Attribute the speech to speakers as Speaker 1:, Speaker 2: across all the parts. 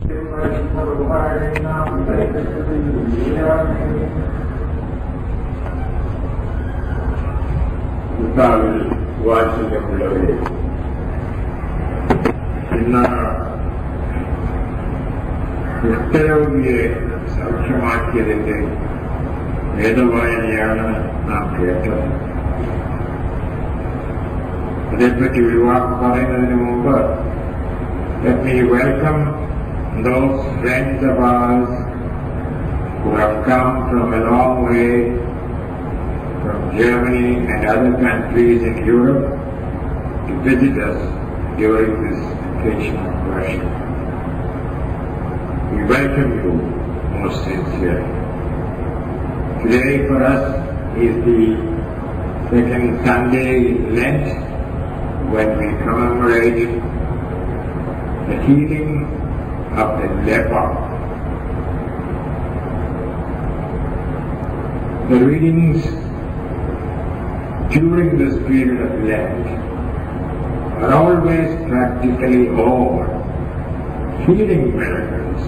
Speaker 1: കർത്താവിൽ വാത്സല്യമുള്ളവരെ, ഇന്ന് കുഷ്ഠരോഗിയെ സൗഖ്യമാക്കിയതിന്റെ വേദവായനയാണ് നാം കേട്ടത്. അതേപ്പറ്റി ഒരു വാക്ക് പറയുന്നതിന് മുമ്പ് let me welcome those friends of ours who have come from a long way from Germany and other countries in Europe to visit us during this occasion of worship. We welcome you most sincerely. Today for us is the second Sunday in Lent, when we commemorate the healing of the leper. The readings during this period of Lent are always practically all healing miracles,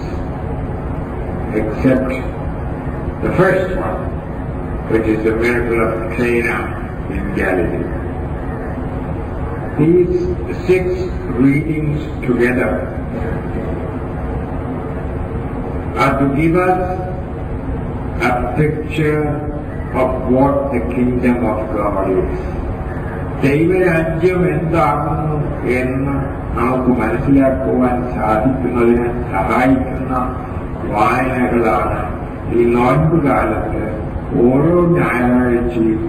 Speaker 1: except the first one, which is the miracle of Cana in Galilee. These 6 readings together are to give us a picture of what the kingdom of God is. ദൈവരാജ്യം എന്താകുന്നു എന്ന് നമുക്ക് മനസ്സിലാക്കുവാൻ സാധിക്കുന്നതിന് സഹായിക്കുന്ന വായനകളാണ് ഈ നോയമ്പ് കാലത്ത് ഓരോ ഞായറാഴ്ചയും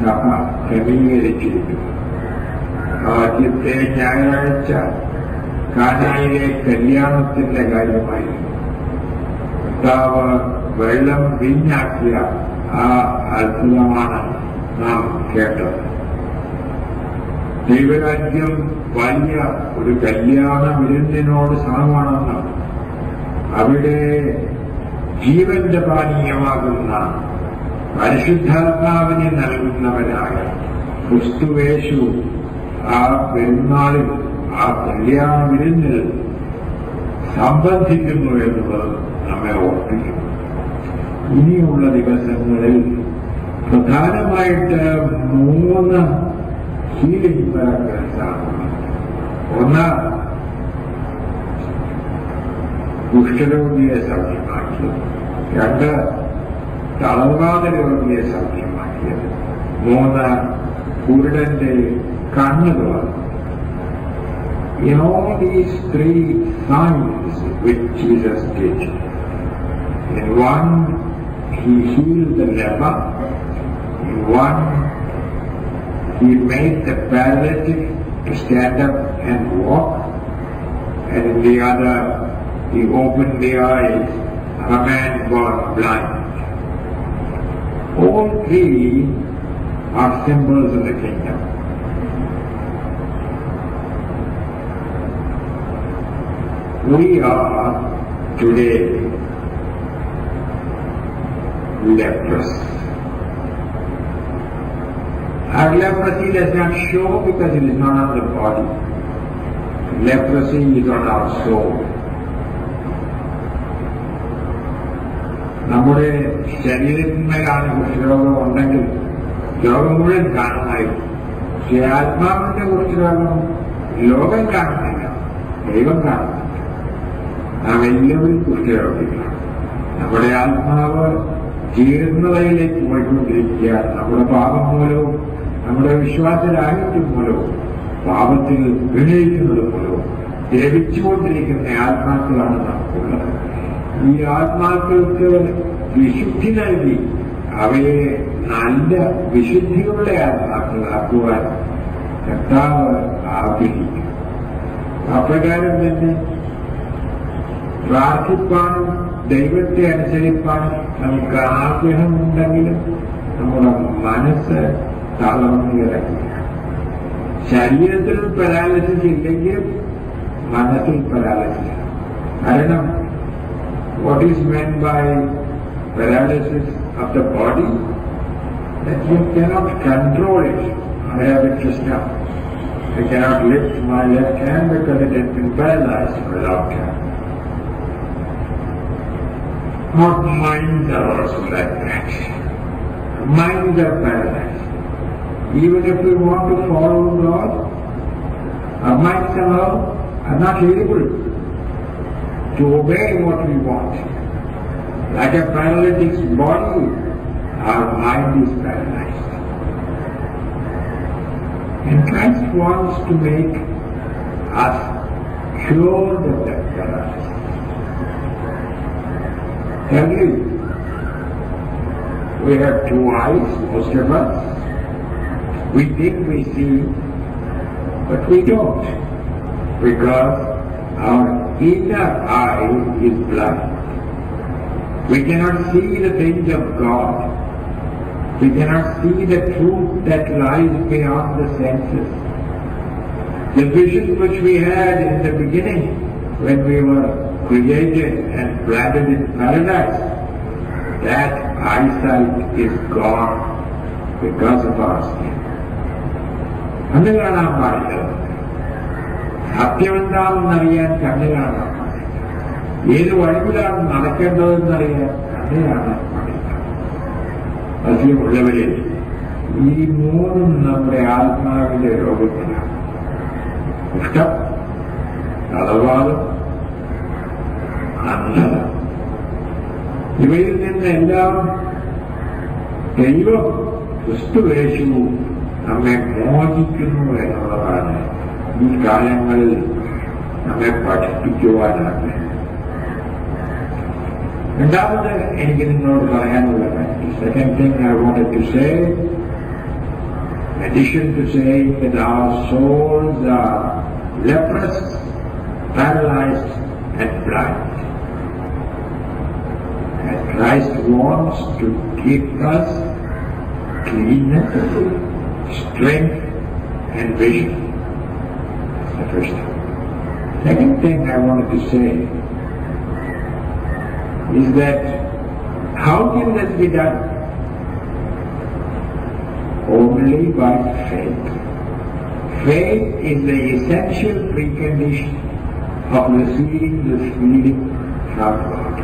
Speaker 1: സഭ ക്രമീകരിച്ചിരിക്കുന്നത്. ആദ്യത്തെ ഞായറാഴ്ച കാനായിലെ കല്യാണത്തിന്റെ കാര്യമായിരുന്നു. കർത്താവ് വെള്ളം വീഞ്ഞാക്കിയ ആ അത്ഭുതമാണ് നാം കേട്ടത്. ദൈവരാജ്യം വലിയ ഒരു കല്യാണ വിരുന്നിനോട് സമമാണെന്ന് അവിടെ ജീവന്റെ പാനീയമാകുന്ന പരിശുദ്ധാത്മാവിനെ നൽകുന്നവരായ ക്രിസ്തുവേശു ആ പെരുന്നാളിൽ ആ കല്യാണ വിരുന്നിൽ സംബന്ധിക്കുന്നു എന്നുള്ളത് നമ്മെ ഓർപ്പിക്കുന്നു. ഇനിയുള്ള ദിവസങ്ങളിൽ പ്രധാനമായിട്ട് 3 ഹീലിംഗ് മിറക്കിൾസാണ്. ഒന്ന്, കുഷ്ഠരോഗിയെ സൗഖ്യമാക്കിയത്. 2, തളർവാദ രോഗിയെ സൗഖ്യമാക്കിയത്. 3, കുരുടന്റെ കണ്ണ് തുറന്നു. In all these 3 signs which Jesus did, in one he healed the leper, in one he made the paralytic to stand up and walk, and in the other he opened the eyes of a man born blind. All 3 are symbols of the kingdom. We are today leprous. Our leprosy does not show because it is not on the body. Leprosy is on our soul. നമ്മുടെ ശരീരത്തിന്മേലാണ് കുഷ്ഠരോഗം ഉണ്ടെങ്കിൽ ലോകം മുഴുവൻ കാണുമായിരുന്നു. പക്ഷേ ആത്മാവിന്റെ കുഷ്ഠരോഗം ലോകം കാണുന്നില്ല, ദൈവം കാണുന്നു. നാം എല്ലാവരും കുഷ്ഠരോഗികളാണ്. നമ്മുടെ ആത്മാവ് ജീർണതയിലേക്ക് പോയിക്കൊണ്ടിരിക്കുകയാണ്. നമ്മുടെ പാപം മൂലവും നമ്മുടെ വിശ്വാസരാഹിത്യം മൂലവും പാപത്തിൽ വിനയിക്കുന്നത് മൂലവും ദ്രവിച്ചുകൊണ്ടിരിക്കുന്ന ആത്മാക്കളാണ് നമുക്കുള്ളത്. ഈ ആത്മാക്കൾക്ക് വിശുദ്ധി നൽകി അവയെ നല്ല വിശുദ്ധികളുടെ ആത്മാക്കളാക്കുവാൻ കർത്താവ് ആഗ്രഹിക്കും. അപ്രകാരം തന്നെ പ്രാർത്ഥിപ്പാനും ദൈവത്തെ അനുസരിപ്പാനും നമുക്ക് ആഗ്രഹമുണ്ടെങ്കിലും നമ്മുടെ മനസ്സ് തളർന്നു കിടക്കുക. ശരീരത്തിൽ പരാലിസിസ് ഇല്ലെങ്കിലും മനസ്സിൽ പരാലിസിസ്. കാരണം what is meant by paralysis of the body? That you cannot control it. I have it just now. I cannot lift my left hand because it has been paralyzed for a long time. Our minds are also like that. Minds are paralyzed. Even if we want to follow God, our minds are not able to obey what we want. Like a paralytic's body, our mind is paralyzed. And Christ wants to make us cured of that paralysis. Tell you, we have two eyes, most of us. We think we see, but we don't, because our inner eye is blind. We cannot see the things of God. We cannot see the truth that lies beyond the senses. The vision which we had in the beginning, when we were created and planted in paradise, that eyesight is gone because of our sin. കണ്ണു കാണാൻ പാടില്ല. സത്യമെന്താണെന്നറിയാൻ കണ്ണു കാണാൻ പാടില്ല. ഏത് വഴിയിലാണ് നടക്കേണ്ടതെന്നറിയാൻ കണ്ണു കാണാൻ പാടില്ല. മധ്യമുള്ളവരെ, ഈ മൂന്നും നമ്മുടെ ആത്മാവിന്റെ രോഗത്തിലാണ്. ഇഷ്ടം, തളവാദം, അന്ധത. ഇവയിൽ നിന്നെല്ലാം ദൈവം ക്രിസ്തുയേശു നമ്മെ മോചിക്കുന്നു എന്നുള്ളതാണ് ഈ കാലങ്ങളിൽ നമ്മെ പഠിപ്പിക്കുവാനാണ്. രണ്ടാമത് എനിക്ക് നിങ്ങളോട് പറയാനുള്ള കാര്യം, second thing I wanted to say, in addition to saying that our souls are leprous, paralyzed and blind, and Christ wants to give us cleanness, strength and vision. That's the first thing. Second thing I wanted to say is that how can this be done? Only by faith. Faith is the essential precondition of receiving this healing from God.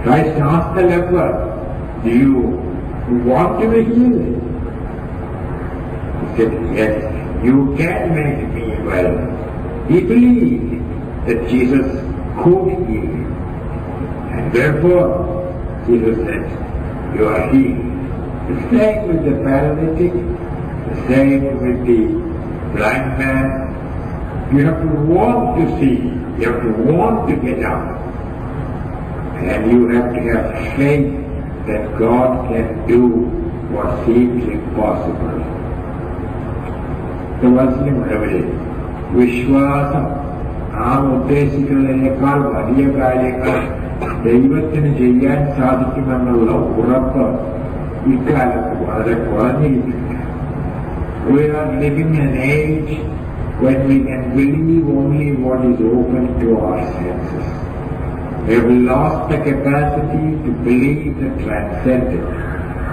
Speaker 1: Christ asked the leper, do you want to be healed? He said, yes, you can make me well. He believed that Jesus could heal him. And therefore, Jesus said, you are healed. The same with the paralytic, the same with the blind man. You have to want to see, you have to want to get up. And you have to have faith that God can do what seems impossible. പ്രവാസികളുടെ വിശ്വാസം നാം ഉദ്ദേശിക്കുന്നതിനേക്കാൾ വലിയ കാര്യങ്ങൾ ദൈവത്തിന് ചെയ്യാൻ സാധിക്കുമെന്നുള്ള ഉറപ്പ് ഇക്കാലത്ത് വളരെ കുറഞ്ഞിരിക്കുന്നു. We are living in an age when we can believe only what is open to our senses. We have lost the capacity to believe the transcendent,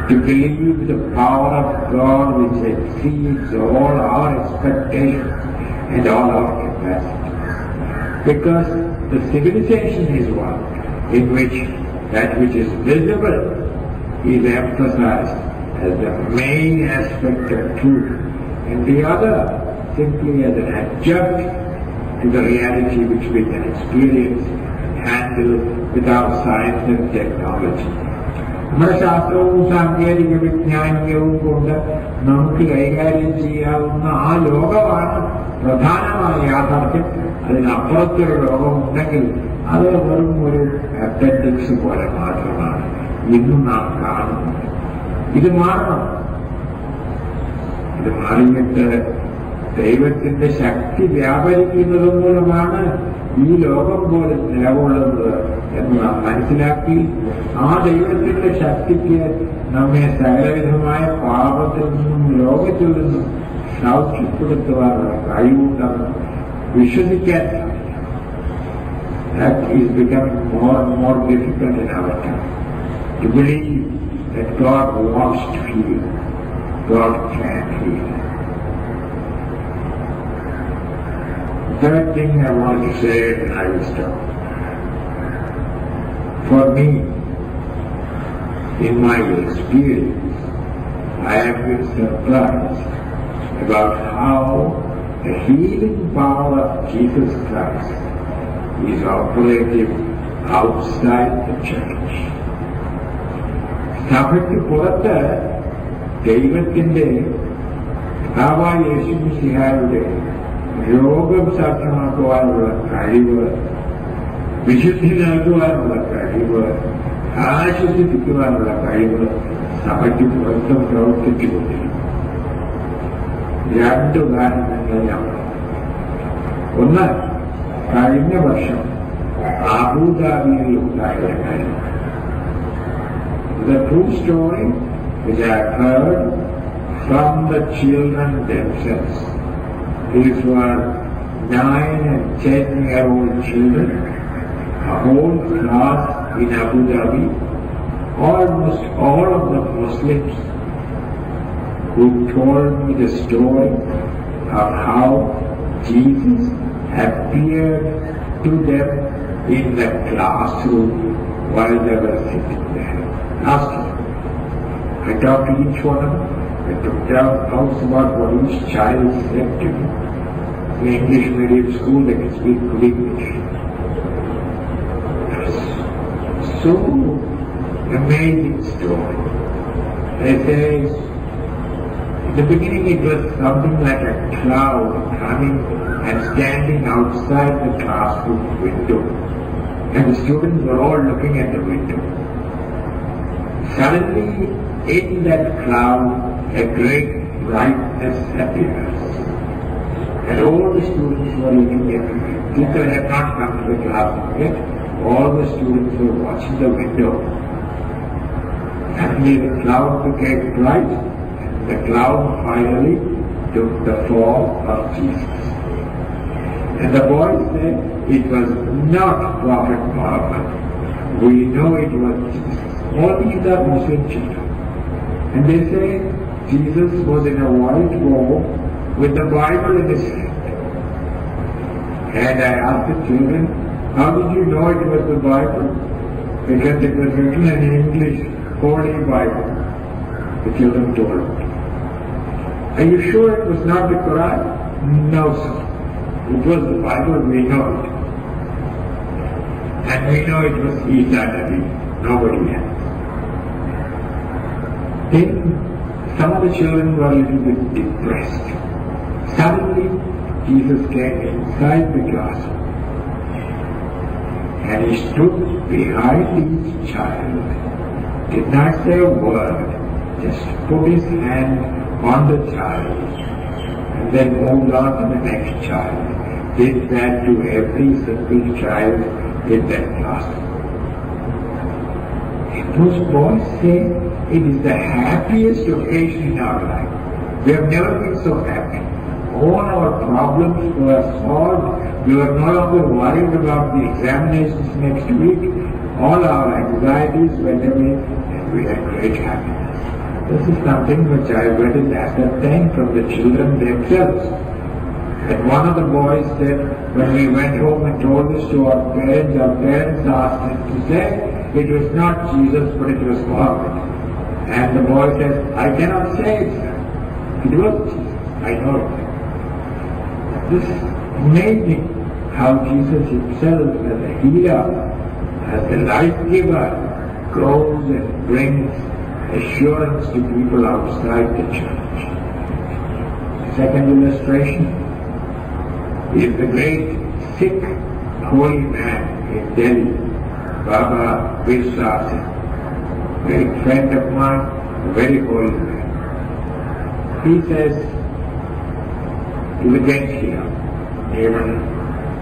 Speaker 1: to believe the power of God which exceeds all our expectations and all our capacities. Because the civilization is one in which that which is visible is emphasized as the main aspect of truth, and the other simply as an adjunct to the reality which we can experience and handle with our science and technology. നമ്മുടെ ശാസ്ത്രവും സാങ്കേതിക വിജ്ഞാനവും കൊണ്ട് നമുക്ക് കൈകാര്യം ചെയ്യാവുന്ന ആ ലോകമാണ് പ്രധാനമായ യാഥാർത്ഥ്യം. അതിനപ്പുറത്തൊരു ലോകമുണ്ടെങ്കിൽ അത് വെറും ഒരു അപ്പൻഡിക്സ് പോലെ മാത്രമാണ് ഇന്നും നാം കാണുന്നത്. ഇത് മാറണം. ഇത് മാറിയിട്ട് ദൈവത്തിന്റെ ശക്തി വ്യാപരിക്കുന്നത് മൂലമാണ് ഈ ലോകം പോലും നിലകൊള്ളുന്നത് എന്ന് നാം മനസ്സിലാക്കി ആ ദൈവത്തിന്റെ ശക്തിക്ക് നമ്മെ സകലവിധമായ പാപത്തിൽ നിന്നും ലോകത്തിൽ നിന്നും സൗഖ്യപ്പെടുത്തുവാനുള്ള കഴിവുണ്ടെന്ന് വിശ്വസിക്കാൻ സാധിക്കും. That is becoming more and more difficult in our time. To believe that God wants to heal, God can heal. The third thing I want to say, and I will stop. For me, in my experience, I have been surprised about how the healing power of Jesus Christ is operative outside the church. സഭയ്ക്ക് പുറത്ത് ദൈവത്തിന്റെ കർത്താവായ യേശുമിശിഹായുടെ രോഗം സാധ്യമാക്കുവാനുള്ള കഴിവ്, വിശുദ്ധി നൽകുവാനുള്ള കഴിവ്, ആശ്വസിപ്പിക്കുവാനുള്ള കഴിവ് സഭയ്ക്ക് പുറത്തും പ്രവർത്തിച്ചുകൊണ്ടിരിക്കും. രണ്ട് ഉദാഹരണങ്ങൾ ഞാൻ പറഞ്ഞു. ഒന്ന്, കഴിഞ്ഞ വർഷം അബുദാബിയിൽ ഉണ്ടായ കാര്യം. The true story which I heard from the children themselves. These were 9 and 10-year-old children, a whole class in Abu Dhabi, almost all of the Muslims, who told me the story of how Jesus appeared to them in the classroom while they were sitting there. Last year, I talked to each one of them. I took down notes about what each child said to me. In English medium school, they can speak good English. So amazing story. They say, in the beginning it was something like a cloud coming and standing outside the classroom window. And the students were all looking at the window. Suddenly, in that cloud, a great brightness appears. And all the students were looking at it. People had not come to the classroom yet. All the students were watching the window. Suddenly the cloud became bright, and the cloud finally took the form of Jesus. And the boys said, it was not Prophet Muhammad. We know it was Jesus. All these are Muslim children. And they say Jesus was in a white robe with the Bible in his hand. And I asked the children, how did you know it was the Bible? Because it was written in English, Holy Bible. The children told me. Are you sure it was not the Quran? No, sir. It was the Bible, we know it. And we know it was Isa Nabi, nobody else. Then some of the children were a little bit depressed. Suddenly, Jesus came inside the classroom. And he stood behind each child, did not say a word, just put his hand on the child, and then moved on to the next child. Did that to every single child in that classroom. And those boys say, it is the happiest occasion in our life. We have never been so happy. All our problems were solved. We were no longer worried about the examinations next week. All our anxieties went away, and we had great happiness. This is something which I read in ascertained from the children themselves. And one of the boys said, when we went home and told this to our parents asked him to say, it was not Jesus, but it was Muhammad. And the boy said, I cannot say it, sir. It was Jesus. I know it. This is amazing how Jesus himself, as a healer, as a life giver, goes and brings assurance to people outside the church. Second illustration is the great Sikh holy man in Delhi, Baba Birsa Singh, a great friend of mine, a very holy man. He says to the bench here, even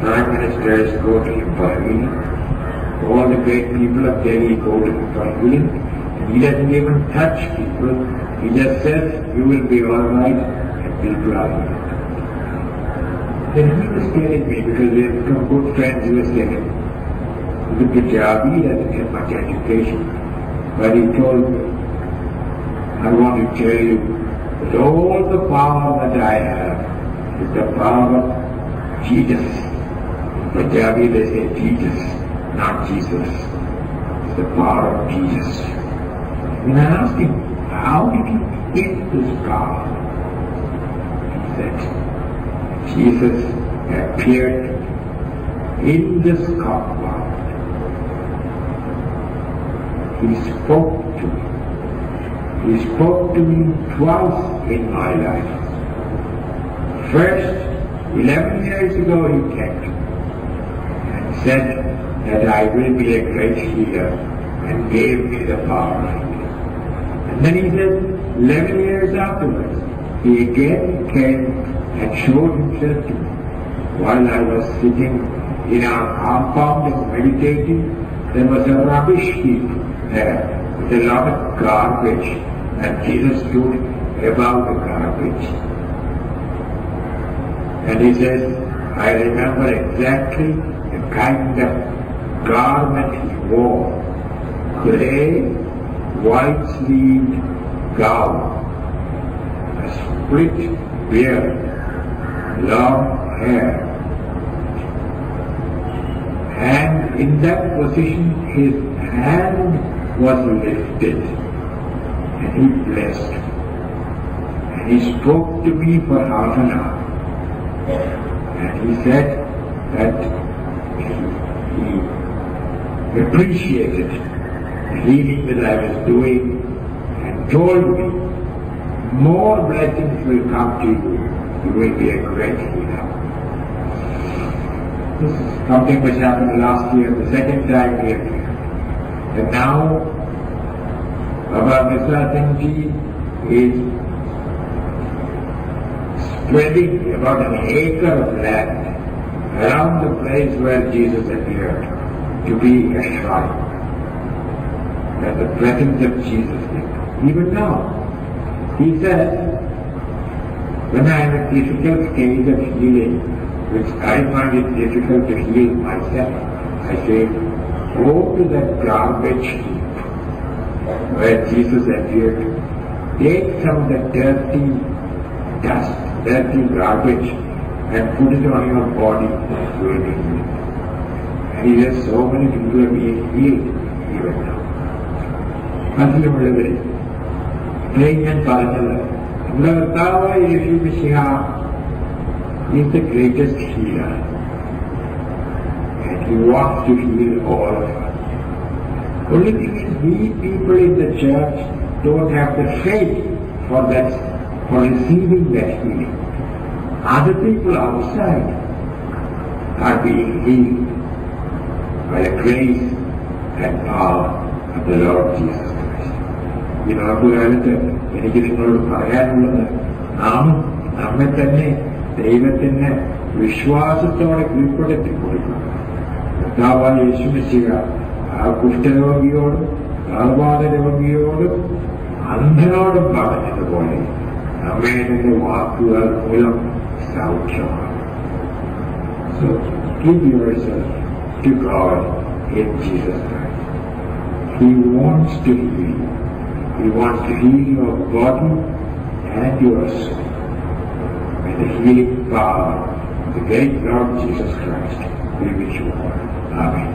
Speaker 1: prime ministers go to him for healing, all the great people of Delhi go to him for healing, and he doesn't even touch people, he just says, you will be alright, and people are healed. Then he was telling me, because we have become good friends, he was telling me, the Punjabi doesn't have much education, but he told me, I want to tell you that all the power that I have is the power of Jesus. In Punjabi they say Jesus, not Jesus. the power of Jesus. And I asked him, how did he get this power? He said, Jesus appeared in this compound. He spoke to me. He spoke to me twice in my life. First, 11 years ago he came to me and said that I will be a great healer and gave me the power of healing. And then he said, 11 years afterwards, he again came and showed himself to me. While I was sitting in our compound and meditating, there was a rubbish heap there with a lot of garbage, and Jesus stood above the garbage. And he says, I remember exactly the kind of garment he wore. Grey, white-sleeved gown, a split beard, long hair. And in that position, his hand was lifted, and he blessed. And he spoke to me for half an hour. And he said that he appreciated the healing that I was doing and told me, more blessings will come to you. You will be a great healer. This is something which happened last year, the second time we appeared. And now, Baba Mishra Singh Ji is spreading about an acre of land around the place where Jesus appeared to be a shrine, where the presence of Jesus is. Even now, he says, when I am in difficult case of healing, which I find it difficult to heal myself, I say, go to that garbage heap where Jesus appeared, take some of the dirty dust, dirty garbage, and put it on your body, you will be healed. And he says, so many people are being healed even now. മനസ്സിലുള്ളവരെ ഇത്രയും ഞാൻ പറഞ്ഞത് നമ്മുടെ കർത്താവായ യേശു മിശിഹ is the greatest healer, and he wants to heal all of us. Only thing is, we people in the church don't have the faith for that, for receiving that healing. Other people outside are being healed by the grace and power of the Lord Jesus Christ. ഈ നോക്കുകാലത്ത് എനിക്ക് നിങ്ങളോട് പറയാനുള്ളത്, നാം നമ്മെ തന്നെ ദൈവത്തിന് വിശ്വാസത്തോടെ കീഴ്പ്പെടുത്തി കൊടുക്കണം. കർത്താവായ യേശു മിശിഹ ആ കുഷ്ഠരോഗിയോടും കാൽവാദ രോഗിയോടും അന്ധനോടും പറഞ്ഞതുപോലെ നമ്മെ അതിന്റെ വാക്കുകൾ മൂലം സൗഖ്യമാണ്. So give yourself to God in Jesus Christ. He wants to heal you. He wants to heal your body and your soul. May the healing power of the great Lord Jesus Christ be with you all. Amen.